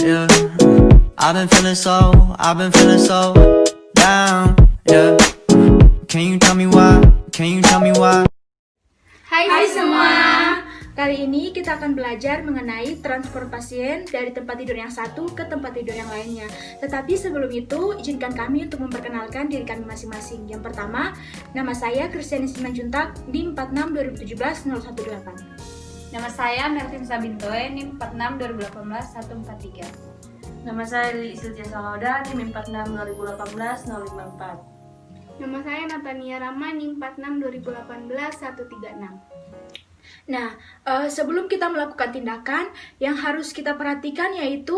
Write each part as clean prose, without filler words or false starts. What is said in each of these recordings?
yeah. I've been feeling so down, yeah. Can you tell me why? Can you tell me why? Hai semua. Kali ini kita akan belajar mengenai transfer pasien dari tempat tidur yang satu ke tempat tidur yang lainnya. Tetapi sebelum itu, izinkan kami untuk memperkenalkan diri kami masing-masing. Yang pertama, nama saya Kristiani Simanjuntak, NIM 46 2017 018. Nama saya Melvin Sabintoe, NIM 46 2018 143. Nama saya Lili Silvia Salauda, NIM 46 2018 054. Nama saya Natania Rama, NIM 46 2018 136. Nah, sebelum kita melakukan tindakan, yang harus kita perhatikan yaitu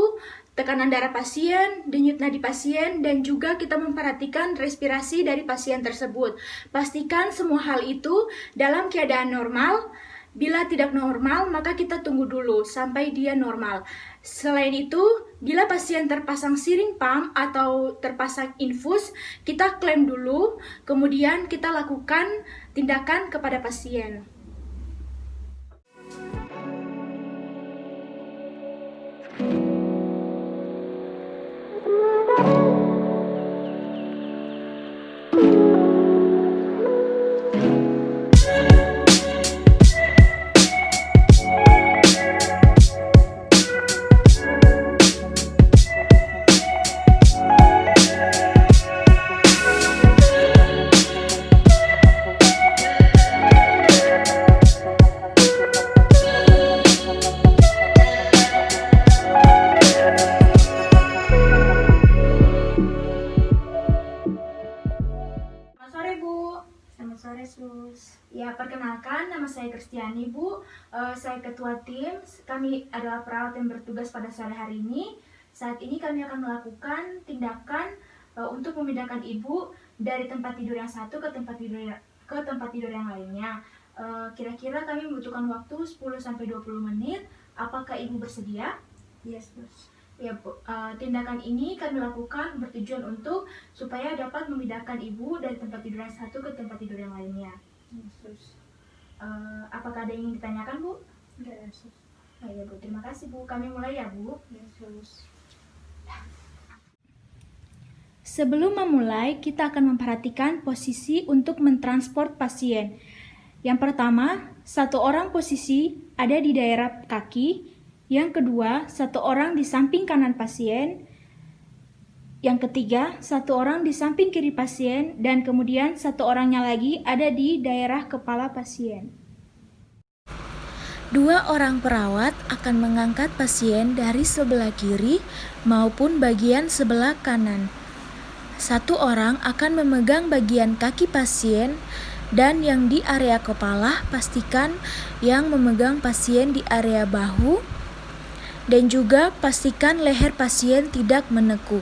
tekanan darah pasien, denyut nadi pasien, dan juga kita memperhatikan respirasi dari pasien tersebut. Pastikan semua hal itu dalam keadaan normal. Bila tidak normal, maka kita tunggu dulu sampai dia normal. Selain itu, bila pasien terpasang siring pump atau terpasang infus, kita klaim dulu, kemudian kita lakukan tindakan kepada pasien. Ya, perkenalkan, nama saya Kristiani, Bu. Saya ketua tim. Kami adalah perawat yang bertugas pada sore hari ini. Saat ini kami akan melakukan tindakan untuk memindahkan Ibu dari tempat tidur yang satu ke tempat tidur yang lainnya. Kira-kira kami membutuhkan waktu 10-20 menit. Apakah Ibu bersedia? Yes, Bos. Ya, Bu. Tindakan ini kami lakukan bertujuan untuk supaya dapat memindahkan Ibu dari tempat tidur yang satu ke tempat tidur yang lainnya. Yesus. Apakah ada yang ingin ditanyakan, Bu? Enggak, Yesus. Oh, ya, Bu. Terima kasih, Bu. Kami mulai ya, Bu. Yesus. Sebelum memulai, kita akan memperhatikan posisi untuk mentransport pasien. Yang pertama, satu orang posisi ada di daerah kaki. Yang kedua, satu orang di samping kanan pasien. Yang ketiga, satu orang di samping kiri pasien, dan kemudian satu orangnya lagi ada di daerah kepala pasien. Dua orang perawat akan mengangkat pasien dari sebelah kiri maupun bagian sebelah kanan. Satu orang akan memegang bagian kaki pasien, dan yang di area kepala pastikan yang memegang pasien di area bahu, dan juga pastikan leher pasien tidak menekuk.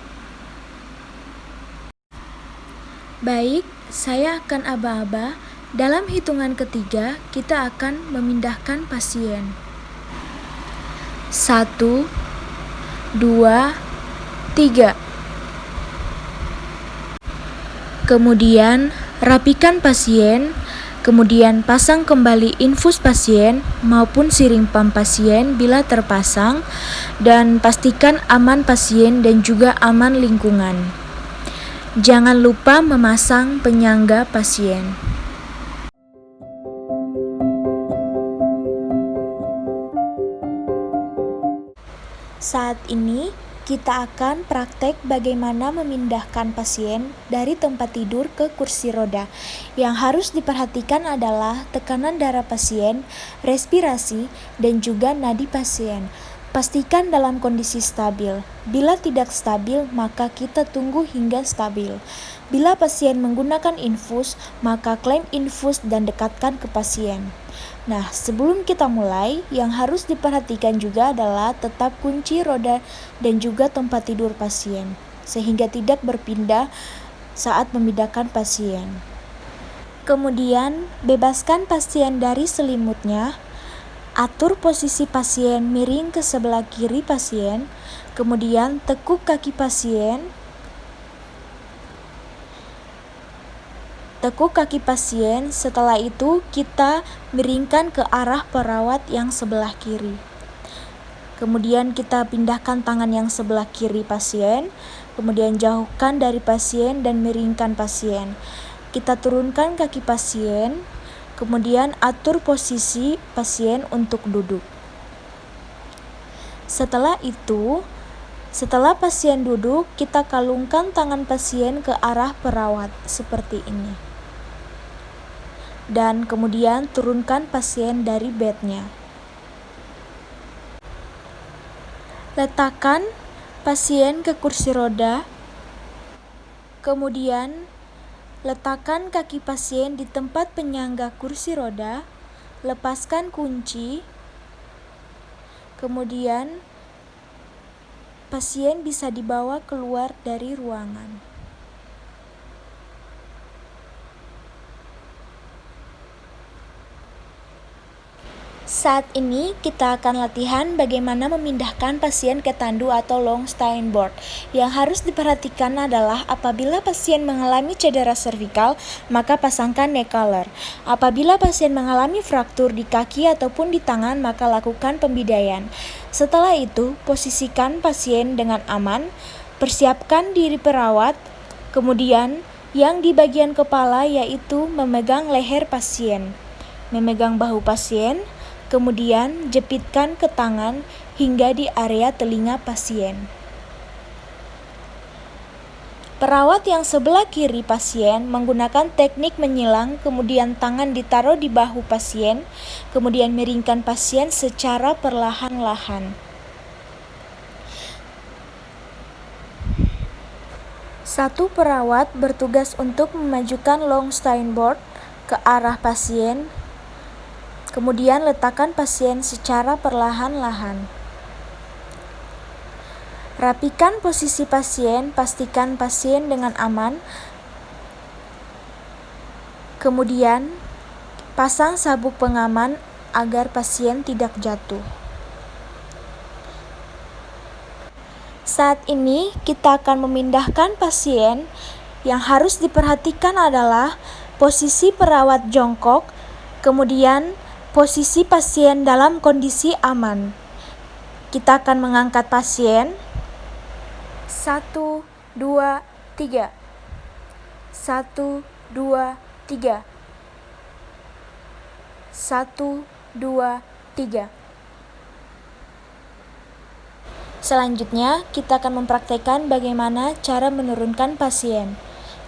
Baik, saya akan aba-aba. Dalam hitungan ketiga, kita akan memindahkan pasien. 1, 2, 3. Kemudian, rapikan pasien. Kemudian pasang kembali infus pasien maupun siring pump pasien bila terpasang, dan pastikan aman pasien dan juga aman lingkungan. Jangan lupa memasang penyangga pasien. Saat ini, kita akan praktek bagaimana memindahkan pasien dari tempat tidur ke kursi roda. Yang harus diperhatikan adalah tekanan darah pasien, respirasi, dan juga nadi pasien. Pastikan dalam kondisi stabil. Bila tidak stabil, maka kita tunggu hingga stabil. Bila pasien menggunakan infus, maka klaim infus dan dekatkan ke pasien. Nah, sebelum kita mulai, yang harus diperhatikan juga adalah tetap kunci roda dan juga tempat tidur pasien, sehingga tidak berpindah saat memindahkan pasien. Kemudian, bebaskan pasien dari selimutnya. Atur posisi pasien miring ke sebelah kiri pasien, kemudian tekuk kaki pasien. Tekuk kaki pasien, setelah itu kita miringkan ke arah perawat yang sebelah kiri. Kemudian kita pindahkan tangan yang sebelah kiri pasien, kemudian jauhkan dari pasien dan miringkan pasien. Kita turunkan kaki pasien, kemudian atur posisi pasien untuk duduk. Setelah itu, setelah pasien duduk, kita kalungkan tangan pasien ke arah perawat seperti ini. Dan kemudian turunkan pasien dari bednya. Letakkan pasien ke kursi roda, kemudian letakkan kaki pasien di tempat penyangga kursi roda, lepaskan kunci, kemudian pasien bisa dibawa keluar dari ruangan. Saat ini kita akan latihan bagaimana memindahkan pasien ke tandu atau long stay board. Yang harus diperhatikan adalah apabila pasien mengalami cedera servikal, maka pasangkan neck collar. Apabila pasien mengalami fraktur di kaki ataupun di tangan, maka lakukan pembidaian. Setelah itu, posisikan pasien dengan aman, persiapkan diri perawat, kemudian yang di bagian kepala yaitu memegang leher pasien, memegang bahu pasien, kemudian jepitkan ke tangan hingga di area telinga pasien. Perawat yang sebelah kiri pasien menggunakan teknik menyilang, kemudian tangan ditaruh di bahu pasien, kemudian miringkan pasien secara perlahan-lahan. Satu perawat bertugas untuk memajukan long stay board ke arah pasien, kemudian letakkan pasien secara perlahan-lahan. Rapikan posisi pasien, pastikan pasien dengan aman. Kemudian, pasang sabuk pengaman agar pasien tidak jatuh. Saat ini, kita akan memindahkan pasien. Yang harus diperhatikan adalah posisi perawat jongkok, kemudian posisi pasien dalam kondisi aman. Kita akan mengangkat pasien. 1, 2, 3. 1, 2, 3. 1, 2, 3. Selanjutnya, kita akan mempraktekkan bagaimana cara menurunkan pasien.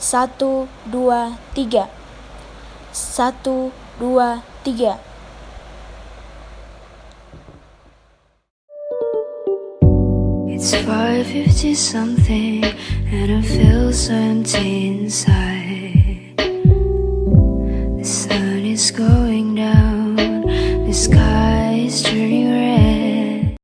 1, 2, 3. 1, 2, 3. It's 5:50 something and I feel so empty inside.